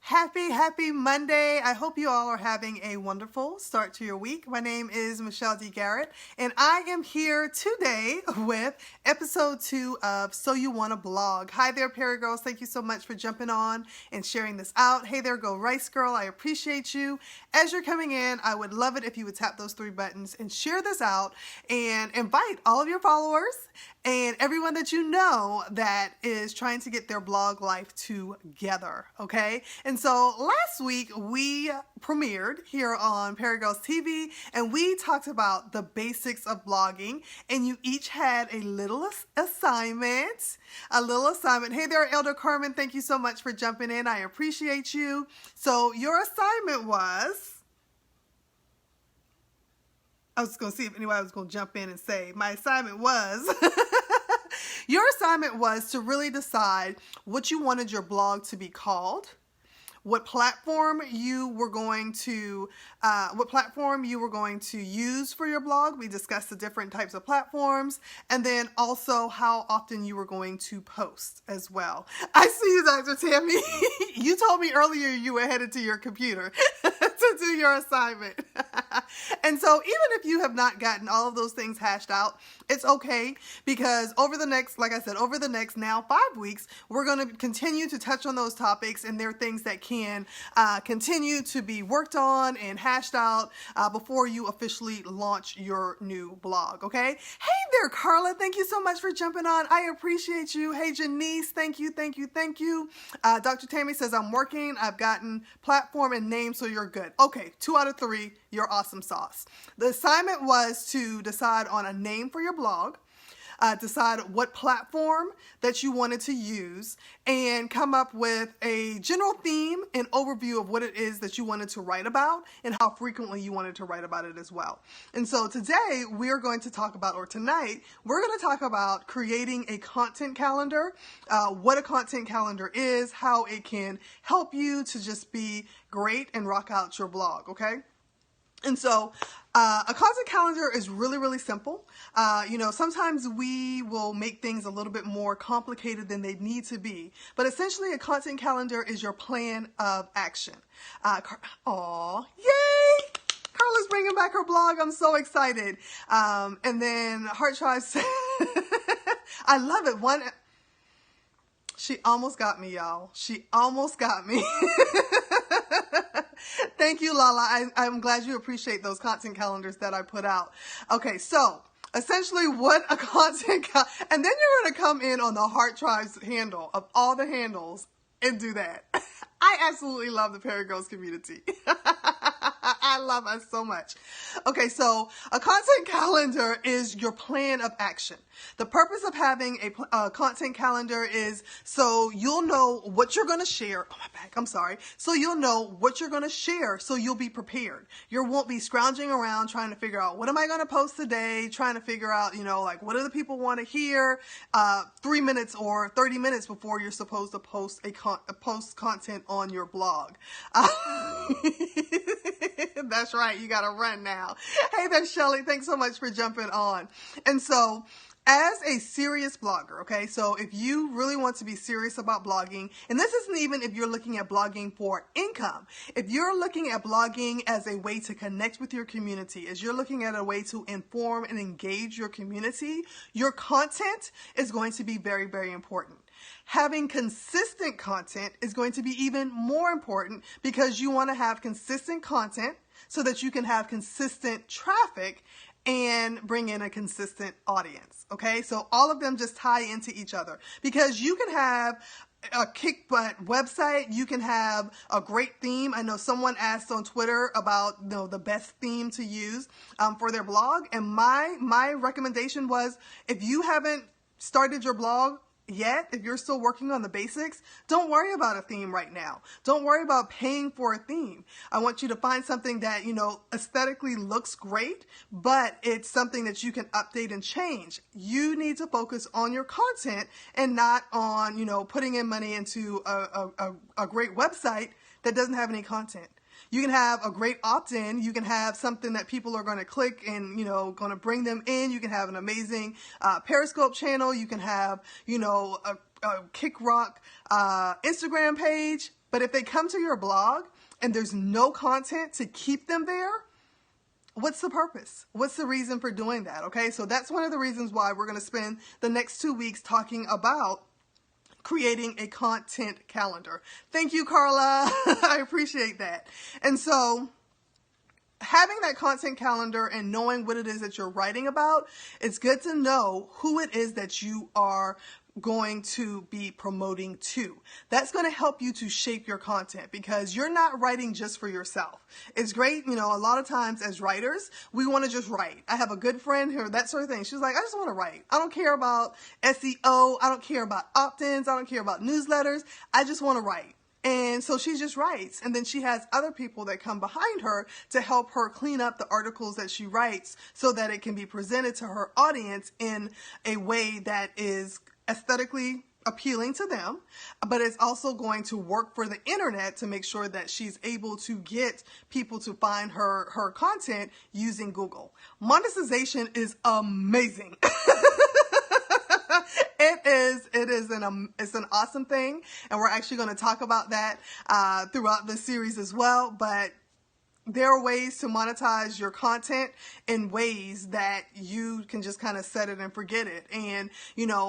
Happy Monday. I hope you all are having a wonderful start to your week. My name is Michelle D. Garrett, and I am here today with episode 2 of So You Wanna Blog. Hi there, PeriGirls. Thank you so much for jumping on and sharing this out. Hey there, Go Rice Girl. I appreciate you. As you're coming in, I would love it if you would tap those 3 buttons and share this out and invite all of your followers and everyone that you know that is trying to get their blog life together, okay? And so last week we premiered here on PeriGirls TV, and we talked about the basics of blogging, and you each had a little assignment. Hey there, Elder Carmen. Thank you so much for jumping in. I appreciate you. So your assignment was... I was going to see if anybody was going to jump in and say, my assignment was... Your assignment was to really decide what you wanted your blog to be called, what platform you were going to use for your blog. We discussed the different types of platforms, and then also how often you were going to post as well. I see you, Dr. Tammy. You told me earlier you were headed to your computer to do your assignment. And so even if you have not gotten all of those things hashed out, it's okay, because over the next, like I said, over the next now 5 weeks, we're going to continue to touch on those topics, and there are things that can continue to be worked on and hashed out before you officially launch your new blog, okay? Hey there, Carla. Thank you so much for jumping on. I appreciate you. Hey, Janice. Thank you. Dr. Tammy says, I'm working. I've gotten platform and name, so you're good. Okay, 2 out of 3. You're awesome sauce. The assignment was to decide on a name for your blog, decide what platform that you wanted to use, and come up with a general theme and overview of what it is that you wanted to write about and how frequently you wanted to write about it as well. And so today we're going to talk about, or tonight, we're going to talk about creating a content calendar, what a content calendar is, how it can help you to just be great and rock out your blog, okay? And so a content calendar is really simple. Sometimes we will make things a little bit more complicated than they need to be. But essentially, a content calendar is your plan of action. Yay! Carla's bringing back her blog. I'm so excited. And then Heart Tribe said, I love it. She almost got me, y'all. She almost got me. Thank you, Lala. I'm glad you appreciate those content calendars that I put out. Okay, so essentially what a content and then you're going to come in on the Heart Tribe's handle of all the handles and do that. I absolutely love the PeriGirls community. I love us so much. Okay, so a content calendar is your plan of action. The purpose of having a content calendar is so you'll know what you're going to share. Oh, my back. I'm sorry. So you'll know what you're going to share, so you'll be prepared. You won't be scrounging around trying to figure out what am I going to post today, trying to figure out, like what do the people want to hear 3 minutes or 30 minutes before you're supposed to post post content on your blog. That's right. You got to run now. Hey there, Shelly. Thanks so much for jumping on. And so as a serious blogger, okay, so if you really want to be serious about blogging, and this isn't even if you're looking at blogging for income, if you're looking at blogging as a way to connect with your community, as you're looking at a way to inform and engage your community, your content is going to be very important. Having consistent content is going to be even more important, because you want to have consistent content so that you can have consistent traffic and bring in a consistent audience. Okay, so all of them just tie into each other, because you can have a kick butt website, you can have a great theme. I know someone asked on Twitter about the best theme to use for their blog, and my recommendation was, if you haven't started your blog yet, if you're still working on the basics, don't worry about a theme right now. Don't worry about paying for a theme. I want you to find something that, aesthetically looks great, but it's something that you can update and change. You need to focus on your content and not on, putting in money into a great website that doesn't have any content. You can have a great opt-in. You can have something that people are going to click and, going to bring them in. You can have an amazing Periscope channel. You can have, a Kick Rock Instagram page. But if they come to your blog and there's no content to keep them there, what's the purpose? What's the reason for doing that? Okay, so that's one of the reasons why we're going to spend the next 2 weeks talking about creating a content calendar. Thank you, Carla. I appreciate that. And so having that content calendar and knowing what it is that you're writing about, it's good to know who it is that you are going to be promoting to. That's going to help you to shape your content because you're not writing just for yourself. It's great, a lot of times as writers, we want to just write. I have a good friend here, that sort of thing. She's like, I just want to write. I don't care about SEO. I don't care about opt-ins. I don't care about newsletters. I just want to write. And so she just writes, and then she has other people that come behind her to help her clean up the articles that she writes so that it can be presented to her audience in a way that is aesthetically appealing to them, but it's also going to work for the internet to make sure that she's able to get people to find her content using Google. Monetization is amazing. It's an awesome thing, and we're actually going to talk about that throughout the series as well. But there are ways to monetize your content in ways that you can just kind of set it and forget it. And,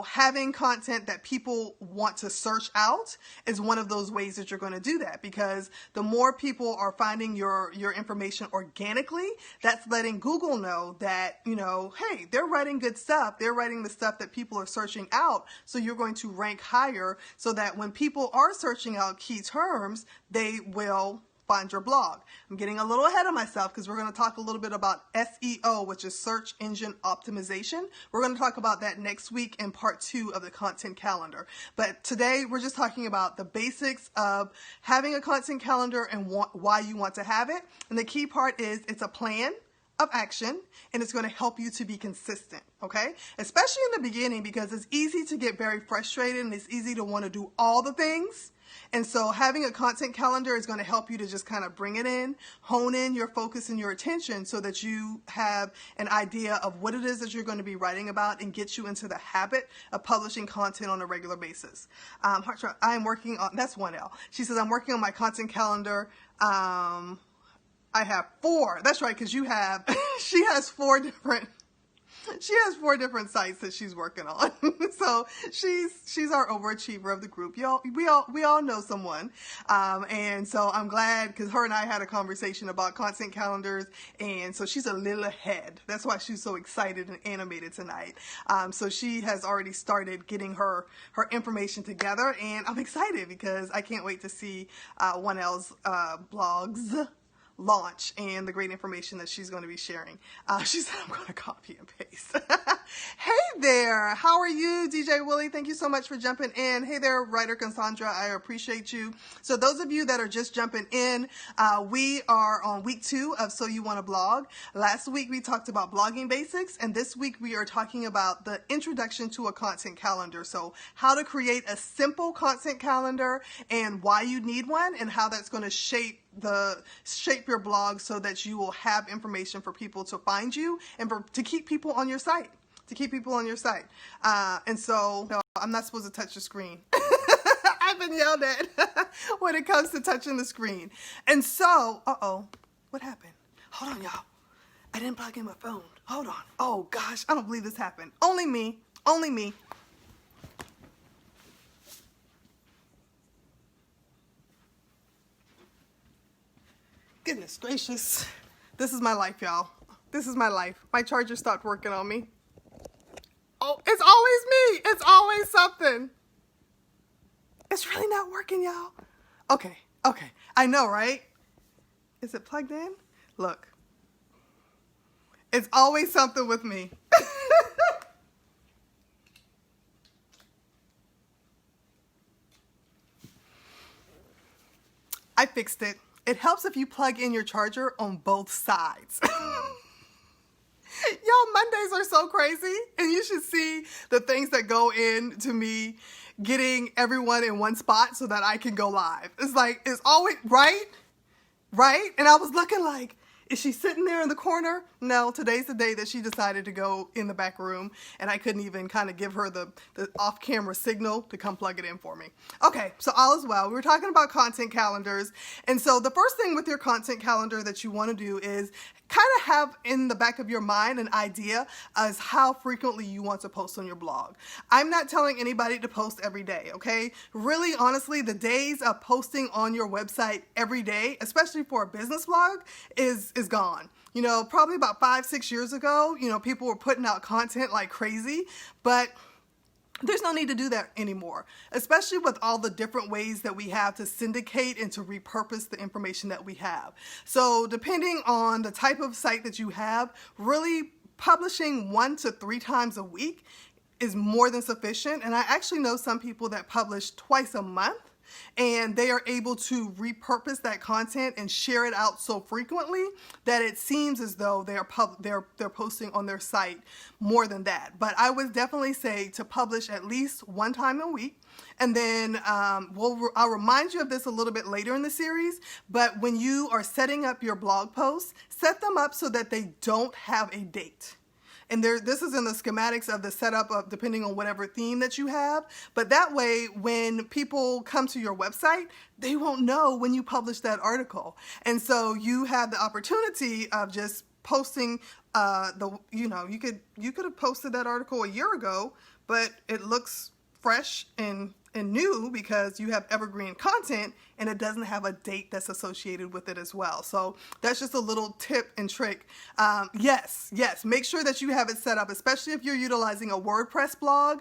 having content that people want to search out is one of those ways that you're going to do that, because the more people are finding your information organically, that's letting Google know that, hey, they're writing good stuff. They're writing the stuff that people are searching out. So you're going to rank higher so that when people are searching out key terms, they will find your blog. I'm getting a little ahead of myself because we're going to talk a little bit about SEO, which is search engine optimization. We're going to talk about that next week in part 2 of the content calendar. But today we're just talking about the basics of having a content calendar and why you want to have it. And the key part is it's a plan of action, and it's going to help you to be consistent, okay? Especially in the beginning, because it's easy to get very frustrated and it's easy to want to do all the things. And so having a content calendar is going to help you to just kind of bring it in, hone in your focus and your attention so that you have an idea of what it is that you're going to be writing about and get you into the habit of publishing content on a regular basis. I'm working on, that's 1L. She says, I'm working on my content calendar. I have 4. That's right, because she has 4 different sites that she's working on. So she's our overachiever of the group. We all know someone. And so I'm glad, because her and I had a conversation about content calendars, and so she's a little ahead. That's why she's so excited and animated tonight. So she has already started getting her information together, and I'm excited because I can't wait to see 1L's blogs launch and the great information that she's going to be sharing. She said, I'm going to copy and paste. Hey there. How are you, DJ Willie? Thank you so much for jumping in. Hey there, writer Cassandra. I appreciate you. So those of you that are just jumping in, we are on week 2 of So You Want to Blog. Last week we talked about blogging basics, and this week we are talking about the introduction to a content calendar. So how to create a simple content calendar and why you need one, and how that's going to shape your blog so that you will have information for people to find you and to keep people on your site. And so, no, I'm not supposed to touch the screen. I've been yelled at when it comes to touching the screen. And so, what happened? Hold on, y'all. I didn't plug in my phone. Hold on. Oh gosh, I don't believe this happened. Only me. Goodness gracious. This is my life, y'all. This is my life. My charger stopped working on me. Oh, it's always me. It's always something. It's really not working, y'all. Okay. I know, right? Is it plugged in? Look. It's always something with me. I fixed it. It helps if you plug in your charger on both sides. Y'all, Mondays are so crazy, and you should see the things that go into me getting everyone in one spot so that I can go live. It's always, right? And I was looking like, Is she sitting there in the corner? No, today's the day that she decided to go in the back room, and I couldn't even kind of give her the off-camera signal to come plug it in for me. Okay, so all is well. We were talking about content calendars, and so the first thing with your content calendar that you want to do is kind of have in the back of your mind an idea as how frequently you want to post on your blog. I'm not telling anybody to post every day, okay? Really, honestly, the days of posting on your website every day, especially for a business blog, is gone. You know, probably about 5-6 years ago, you know, people were putting out content like crazy, but there's no need to do that anymore, especially with all the different ways that we have to syndicate and to repurpose the information that we have. So depending on the type of site that you have, really publishing 1 to 3 times a week is more than sufficient. And I actually know some people that publish twice a month, and they are able to repurpose that content and share it out so frequently that it seems as though they're posting on their site more than that. But I would definitely say to publish at least 1 time a week. And then I'll remind you of this a little bit later in the series, but when you are setting up your blog posts, set them up so that they don't have a date. And this is in the schematics of the setup of depending on whatever theme that you have. But that way, when people come to your website, they won't know when you publish that article. And so you have the opportunity of just posting you could have posted that article a year ago, but it looks fresh and new because you have evergreen content and it doesn't have a date that's associated with it as well. So that's just a little tip and trick. Yes, make sure that you have it set up, especially if you're utilizing a WordPress blog.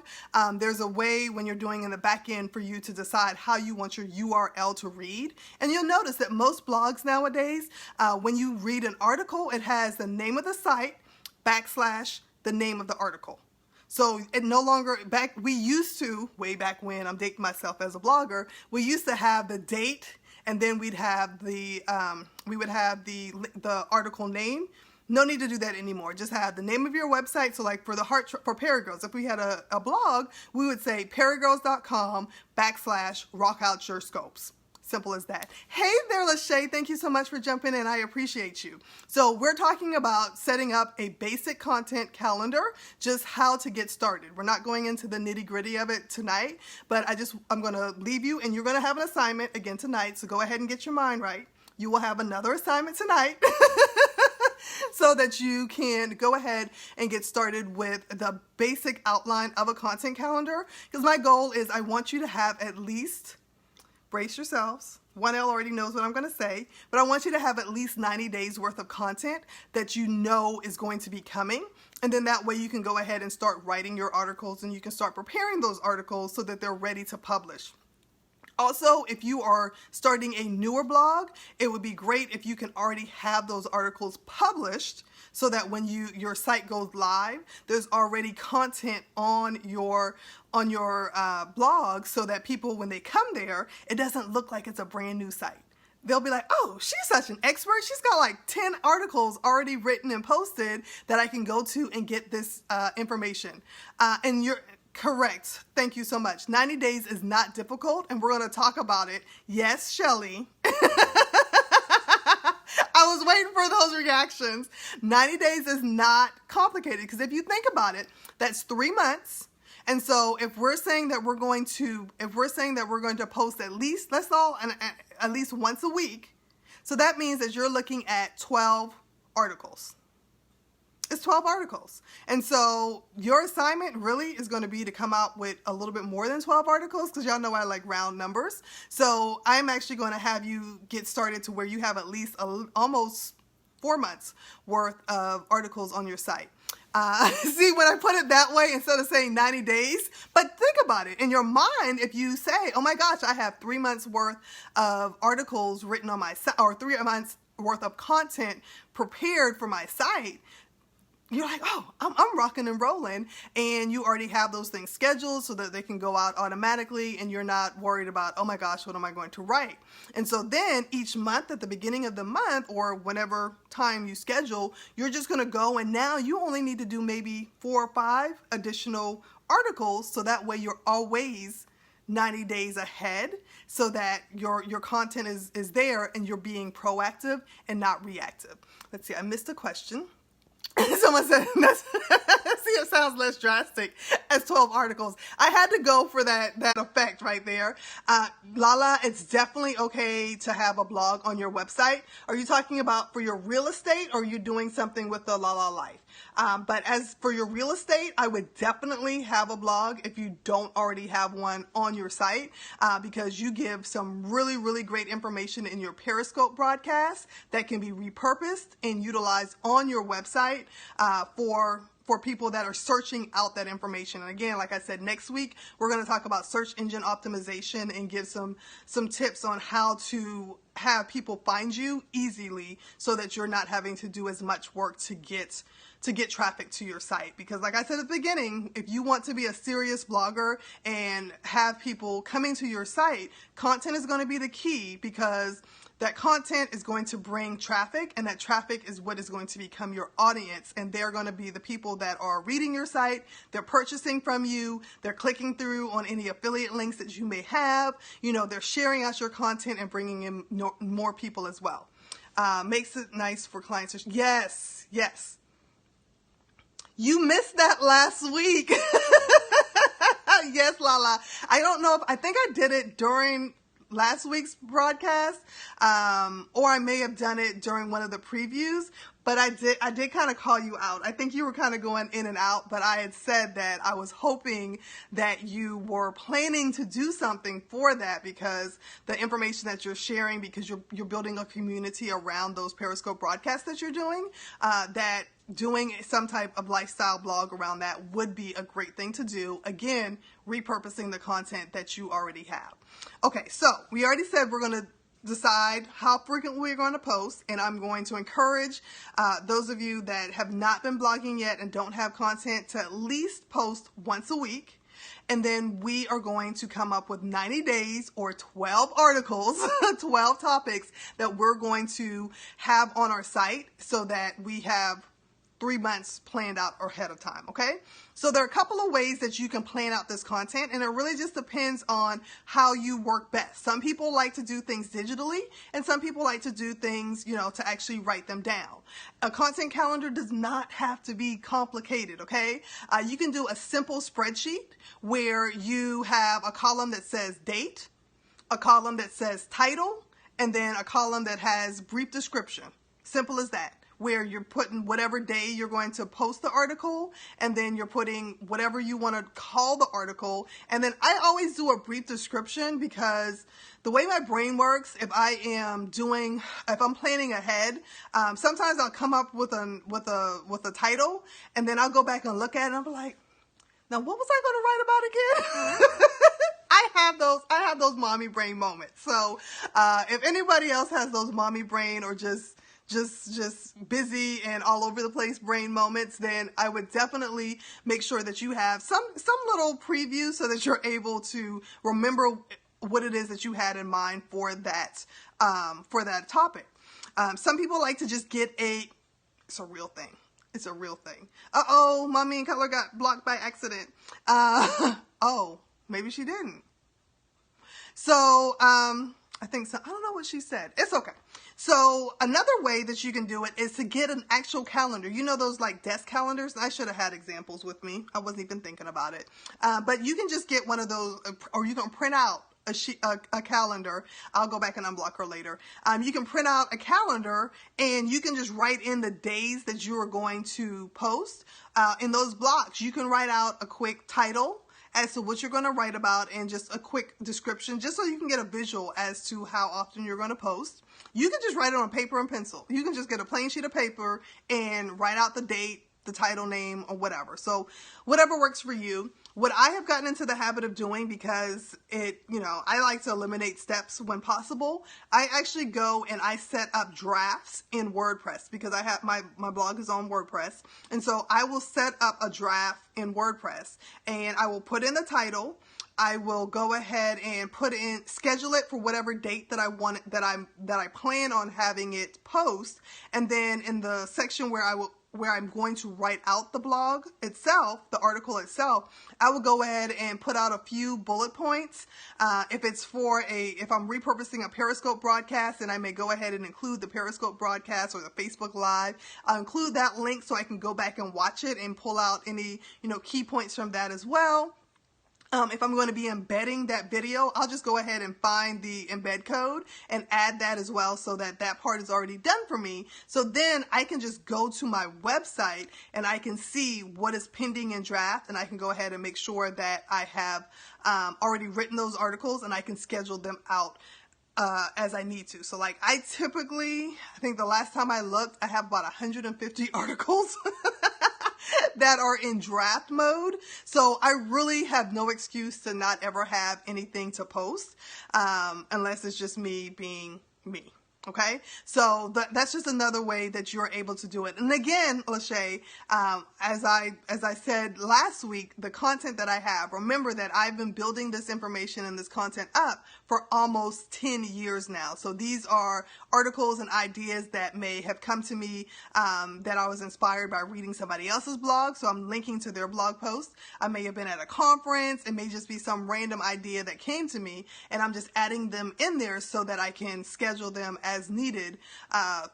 There's a way when you're doing in the back end for you to decide how you want your URL to read. And you'll notice that most blogs nowadays, when you read an article, it has the name of the site / the name of the article. So it no longer, we used to, way back when, I'm dating myself as a blogger, we used to have the date and then we'd have the article name. No need to do that anymore. Just have the name of your website. So like for PeriGirls, if we had a blog, we would say perigirls.com / rock out your scopes. Simple as that. Hey there, Lachey. Thank you so much for jumping in. I appreciate you. So we're talking about setting up a basic content calendar, just how to get started. We're not going into the nitty gritty of it tonight, but I'm going to leave you and you're going to have an assignment again tonight. So go ahead and get your mind right. You will have another assignment tonight so that you can go ahead and get started with the basic outline of a content calendar. Because my goal is I want you to have at least, brace yourselves, 1L already knows what I'm going to say, but I want you to have at least 90 days worth of content that you know is going to be coming. And then that way you can go ahead and start writing your articles and you can start preparing those articles so that they're ready to publish. Also, if you are starting a newer blog, it would be great if you can already have those articles published so that when your site goes live, there's already content on your blog so that people, when they come there, it doesn't look like it's a brand new site. They'll be like, oh, she's such an expert. She's got like 10 articles already written and posted that I can go to and get this information. And you're correct. Thank you so much. 90 days is not difficult, and we're going to talk about it. Yes, Shelly. I was waiting for those reactions. 90 days is not complicated because if you think about it, that's 3 months. And so if we're saying that we're going to post at least once a week, so that means that you're looking at 12 articles. It's 12 articles. And so your assignment really is going to be to come out with a little bit more than 12 articles because y'all know I like round numbers. So I'm actually going to have you get started to where you have at least almost 4 months worth of articles on your site. See, when I put it that way instead of saying 90 days, but think about it. In your mind, if you say, oh my gosh, I have 3 months worth of articles written on my site or 3 months worth of content prepared for my site, you're like, oh, I'm rocking and rolling, and you already have those things scheduled so that they can go out automatically, and you're not worried about, oh my gosh, what am I going to write? And so then each month at the beginning of the month or whenever time you schedule, you're just going to go, and now you only need to do maybe 4 or 5 additional articles, so that way you're always 90 days ahead so that your content is there and you're being proactive and not reactive. Let's see, I missed a question. Someone said, see, it sounds less drastic as 12 articles. I had to go for that effect right there. Lala, it's definitely okay to have a blog on your website. Are you talking about for your real estate, or are you doing something with the Lala Life? But as for your real estate, I would definitely have a blog if you don't already have one on your site, because you give some really, really great information in your Periscope broadcast that can be repurposed and utilized on your website for people that are searching out that information. And again, like I said, next week, we're going to talk about search engine optimization and give some tips on how to have people find you easily so that you're not having to do as much work to get traffic to your site. Because like I said at the beginning, if you want to be a serious blogger and have people coming to your site, content is going to be the key, because that content is going to bring traffic, and that traffic is what is going to become your audience. And they're going to be the people that are reading your site, they're purchasing from you, they're clicking through on any affiliate links that you may have, they're sharing out your content and bringing in more people as well. Makes it nice for clients to, yes. You missed that last week. Yes, Lala. I don't know I think I did it during last week's broadcast, or I may have done it during one of the previews, but I did kind of call you out. I think you were kind of going in and out, but I had said that I was hoping that you were planning to do something for that, because the information that you're sharing, because you're building a community around those Periscope broadcasts that you're doing, that doing some type of lifestyle blog around that would be a great thing to do. Again, repurposing the content that you already have. Okay, so we already said we're going to decide how frequently we're going to post, and I'm going to encourage those of you that have not been blogging yet and don't have content to at least post once a week. And then we are going to come up with 90 days or 12 articles, 12 topics that we're going to have on our site so that we have 3 months planned out ahead of time, okay? So there are a couple of ways that you can plan out this content, and it really just depends on how you work best. Some people like to do things digitally, and some people like to do things, to actually write them down. A content calendar does not have to be complicated, okay? You can do a simple spreadsheet where you have a column that says date, a column that says title, and then a column that has brief description. Simple as that, where you're putting whatever day you're going to post the article, and then you're putting whatever you want to call the article. And then I always do a brief description, because the way my brain works, if I'm planning ahead, sometimes I'll come up with a title, and then I'll go back and look at it, and I'll be like, now what was I going to write about again? I have those mommy brain moments. So if anybody else has those mommy brain or just busy and all over the place brain moments, then I would definitely make sure that you have some little preview so that you're able to remember what it is that you had in mind for that topic. Some people like to just get it's a real thing. It's a real thing. Uh-oh, Mommy in Color got blocked by accident. Oh, maybe she didn't. So, I think so. I don't know what she said. It's okay. So another way that you can do it is to get an actual calendar. You know those like desk calendars? I should have had examples with me. I wasn't even thinking about it. But you can just get one of those, or you can print out a calendar. I'll go back and unblock her later. You can print out a calendar, and you can just write in the days that you are going to post. In those blocks, you can write out a quick title as to what you're going to write about, and just a quick description, just so you can get a visual as to how often you're going to post. You can just write it on paper and pencil. You can just get a plain sheet of paper and write out the date, the title name, or whatever. So whatever works for you. What I have gotten into the habit of doing, because I like to eliminate steps when possible, I actually go and I set up drafts in WordPress, because I have my blog is on WordPress. And so I will set up a draft in WordPress, and I will put in the title. I will go ahead and schedule it for whatever date that I want, that I plan on having it post. And then in the section where where I'm going to write out the blog itself, the article itself, I will go ahead and put out a few bullet points. If I'm repurposing a Periscope broadcast, then I may go ahead and include the Periscope broadcast or the Facebook Live. I'll include that link so I can go back and watch it and pull out any, key points from that as well. If I'm going to be embedding that video, I'll just go ahead and find the embed code and add that as well so that that part is already done for me. So then I can just go to my website and I can see what is pending in draft, and I can go ahead and make sure that I have already written those articles and I can schedule them out as I need to. So like I think the last time I looked, I have about 150 articles that are in draft mode. So I really have no excuse to not ever have anything to post, unless it's just me being me. Okay, so that's just another way that you're able to do it. And again, Lachey, as I said last week, the content that I have, remember that I've been building this information and this content up for almost 10 years now. So these are articles and ideas that may have come to me, that I was inspired by reading somebody else's blog. So I'm linking to their blog post. I may have been at a conference. It may just be some random idea that came to me, and I'm just adding them in there so that I can schedule them as needed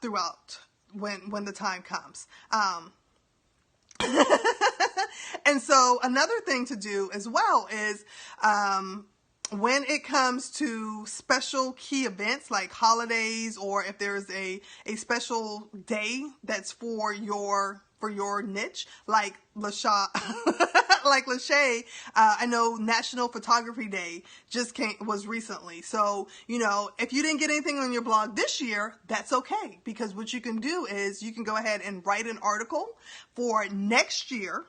throughout when the time comes. And so another thing to do as well is when it comes to special key events like holidays, or if there's a special day that's for your niche, like Lachey, I know National Photography Day was recently. So, if you didn't get anything on your blog this year, that's okay, because what you can do is you can go ahead and write an article for next year.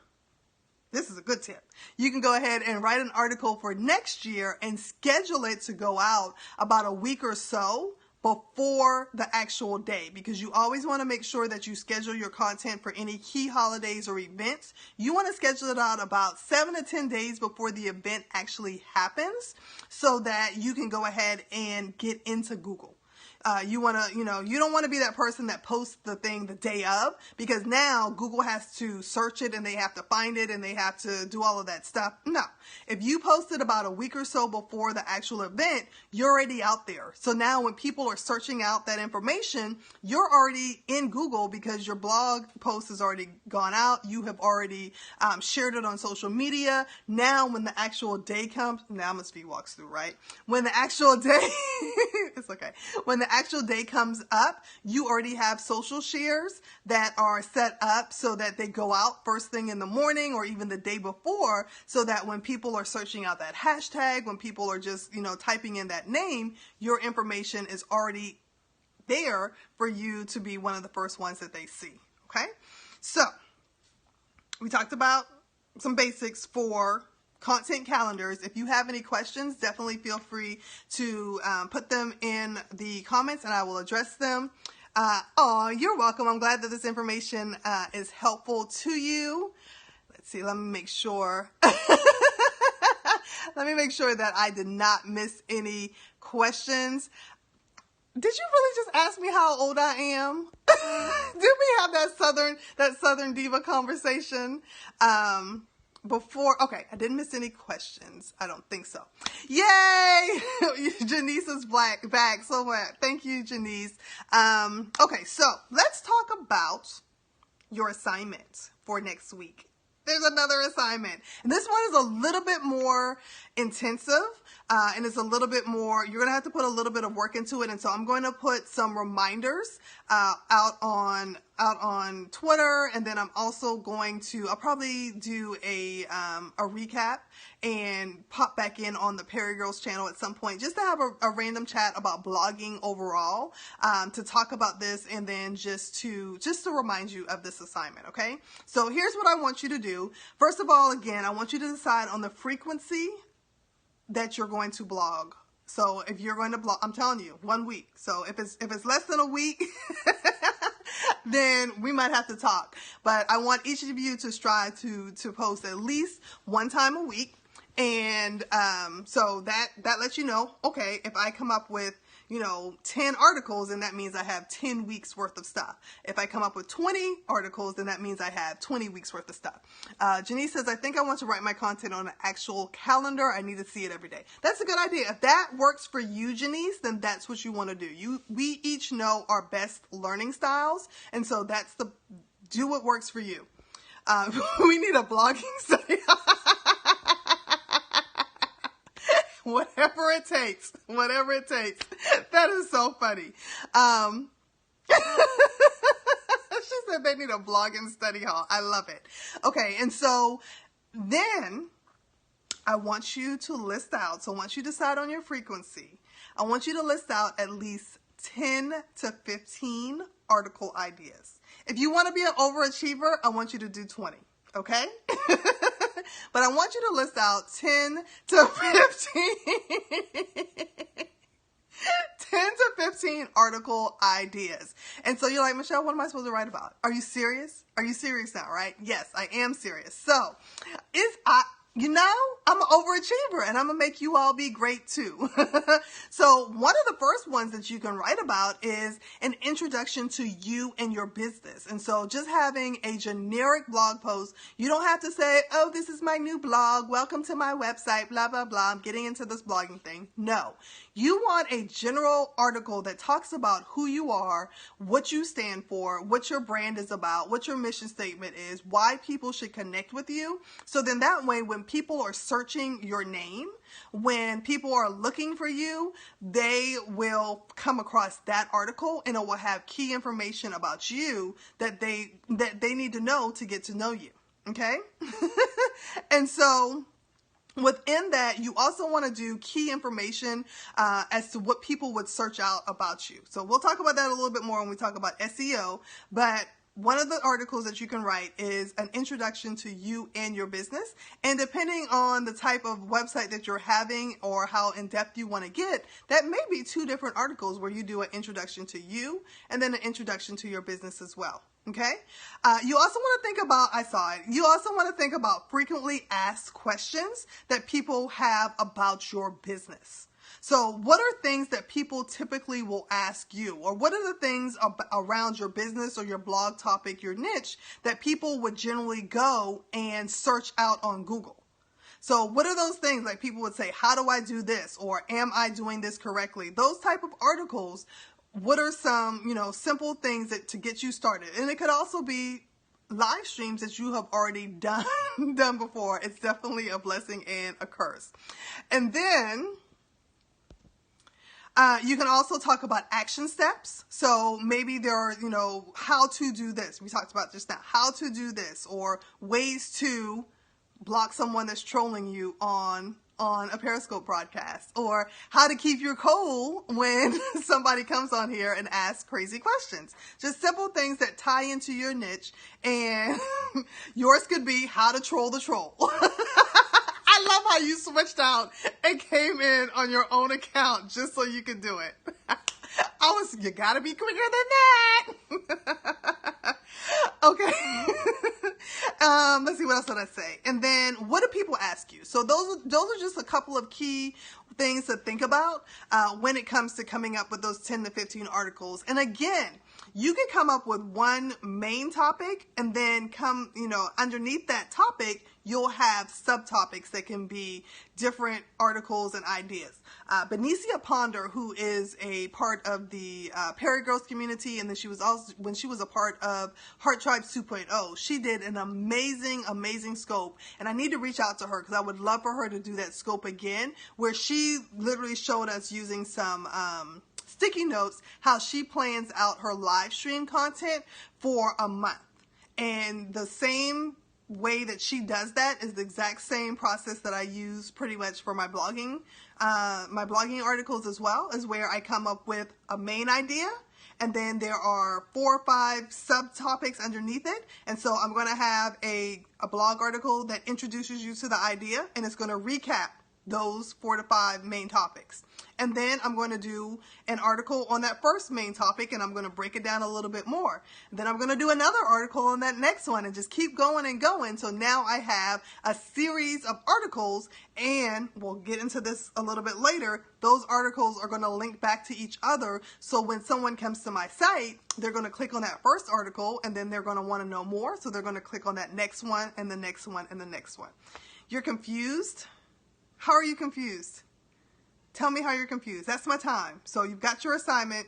This is a good tip. You can go ahead and write an article for next year and schedule it to go out about a week or so before the actual day, because you always want to make sure that you schedule your content for any key holidays or events. You want to schedule it out about 7 to 10 days before the event actually happens, so that you can go ahead and get into Google. You want to, you don't want to be that person that posts the thing the day of, because now Google has to search it and they have to find it and they have to do all of that stuff. No, if you post it about a week or so before the actual event, you're already out there. So now when people are searching out that information, you're already in Google because your blog post has already gone out. You have already shared it on social media. Now when the actual day comes, now I'm going to speed walks through, right? When the actual day, it's okay. When the actual day comes up, you already have social shares that are set up so that they go out first thing in the morning or even the day before, so that when people are searching out that hashtag, when people are just, typing in that name, your information is already there for you to be one of the first ones that they see. Okay. So we talked about some basics for content calendars. If you have any questions, definitely feel free to put them in the comments and I will address them. You're welcome. I'm glad that this information is helpful to you. Let's see, let me make sure. Let me make sure that I did not miss any questions. Did you really just ask me how old I am? Did we have that Southern Diva conversation? Before, okay, I didn't miss any questions. I don't think so. Yay! Janice is back. So what? Thank you, Janice. Okay, so let's talk about your assignment for next week. There's another assignment. And this one is a little bit more intensive, and it's a little bit more, you're going to have to put a little bit of work into it. And so I'm going to put some reminders out on Twitter, and then I'm also going to, I'll probably do a recap and pop back in on the PeriGirls channel at some point, just to have a random chat about blogging overall, to talk about this, and then just to remind you of this assignment. Okay. So here's what I want you to do. First of all, again, I want you to decide on the frequency that you're going to blog. So if you're going to blog, I'm telling you, 1 week. So if it's less than a week, then we might have to talk. But I want each of you to strive to post at least one time a week. And so that lets you know, okay, if I come up with, 10 articles, then that means I have 10 weeks worth of stuff. If I come up with 20 articles, then that means I have 20 weeks worth of stuff. Janice says, I think I want to write my content on an actual calendar. I need to see it every day. That's a good idea. If that works for you, Janice, then that's what you want to do. We each know our best learning styles. And so do what works for you. We need a blogging study. Whatever it takes. That is so funny. She said they need a blogging study hall. I love it. Okay, and so then I want you to list out, so once you decide on your frequency, I want you to list out at least 10 to 15 article ideas. If you want to be an overachiever, I want you to do 20, okay? But I want you to list out 10 to 15 article ideas. And so you're like, Michelle, what am I supposed to write about? Are you serious? Are you serious now, right? Yes, I am serious. So, I'm an overachiever and I'm going to make you all be great too. So one of the first ones that you can write about is an introduction to you and your business. And so just having a generic blog post, you don't have to say, oh, this is my new blog. Welcome to my website, blah, blah, blah. I'm getting into this blogging thing. No, you want a general article that talks about who you are, what you stand for, what your brand is about, what your mission statement is, why people should connect with you. So then that way, when people are searching your name, when people are looking for you, they will come across that article and it will have key information about you that they need to know to get to know you. Okay? And so within that, you also want to do key information as to what people would search out about you. So we'll talk about that a little bit more when we talk about SEO, but one of the articles that you can write is an introduction to you and your business. And depending on the type of website that you're having or how in-depth you want to get, that may be 2 different articles where you do an introduction to you and then an introduction to your business as well. Okay. You also want to think about, you also want to think about frequently asked questions that people have about your business. So what are things that people typically will ask you, or what are the things around your business or your blog topic, your niche, that people would generally go and search out on Google? So what are those things? Like people would say, how do I do this? Or am I doing this correctly? Those type of articles. What are some, simple things to get you started? And it could also be live streams that you have already done before. It's definitely a blessing and a curse. And then you can also talk about action steps. So maybe there are, how to do this. We talked about just now, how to do this, or ways to block someone that's trolling you on a Periscope broadcast, or how to keep your cool when somebody comes on here and asks crazy questions. Just simple things that tie into your niche, and yours could be how to troll the troll. I love how you switched out and came in on your own account just so you could do it. You gotta be quicker than that. Okay. Let's see, what else did I say? And then what do people ask you? So those are just a couple of key things to think about when it comes to coming up with those 10 to 15 articles. And again, you can come up with one main topic and then underneath that topic, you'll have subtopics that can be different articles and ideas. Benicia Ponder, who is a part of the PeriGirls community, and then when she was a part of Heart Tribe 2.0, she did an amazing scope. And I need to reach out to her because I would love for her to do that scope again, where she literally showed us using some sticky notes how she plans out her live stream content for a month. And the same way that she does that is the exact same process that I use pretty much for my blogging articles as well, is where I come up with a main idea and then there are 4 or 5 subtopics underneath it. And so I'm going to have a blog article that introduces you to the idea, and it's going to recap those 4 to 5 main topics. And then I'm going to do an article on that first main topic, and I'm going to break it down a little bit more. Then I'm going to do another article on that next one and just keep going and going. So now I have a series of articles, and we'll get into this a little bit later. Those articles are going to link back to each other. So when someone comes to my site, they're going to click on that first article, and then they're going to want to know more. So they're going to click on that next one and the next one and the next one. You're confused? How are you confused? Tell me how you're confused. That's my time. So you've got your assignment.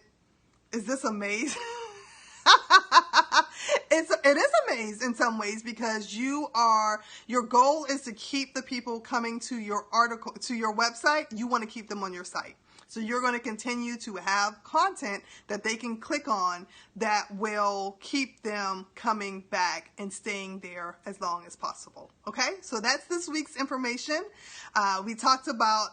Is this a maze? It is a maze in some ways, because your goal is to keep the people coming to your article, to your website. You want to keep them on your site. So you're going to continue to have content that they can click on that will keep them coming back and staying there as long as possible. Okay, so that's this week's information. We talked about,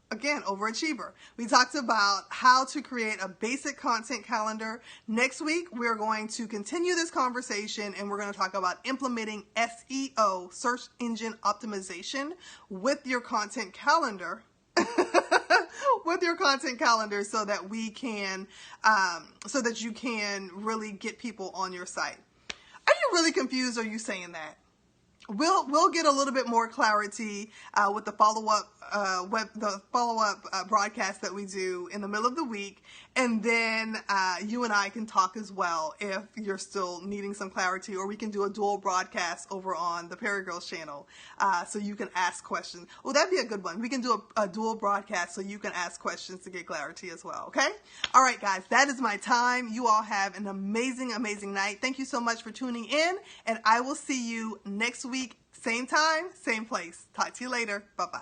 again, overachiever. We talked about how to create a basic content calendar. Next week, we're going to continue this conversation, and we're going to talk about implementing SEO, search engine optimization, with your content calendar. With your content calendar, so that we can, so that you can really get people on your site. Are you really confused? Or are you saying that? We'll get a little bit more clarity with the follow-up broadcast that we do in the middle of the week, and then you and I can talk as well if you're still needing some clarity, or we can do a dual broadcast over on the PeriGirls channel, so you can ask questions. Oh, that'd be a good one. We can do a dual broadcast so you can ask questions to get clarity as well. Okay. All right, guys, that is my time. You all have an amazing, amazing night. Thank you so much for tuning in, and I will see you next week. Same time, same place. Talk to you later. Bye-bye.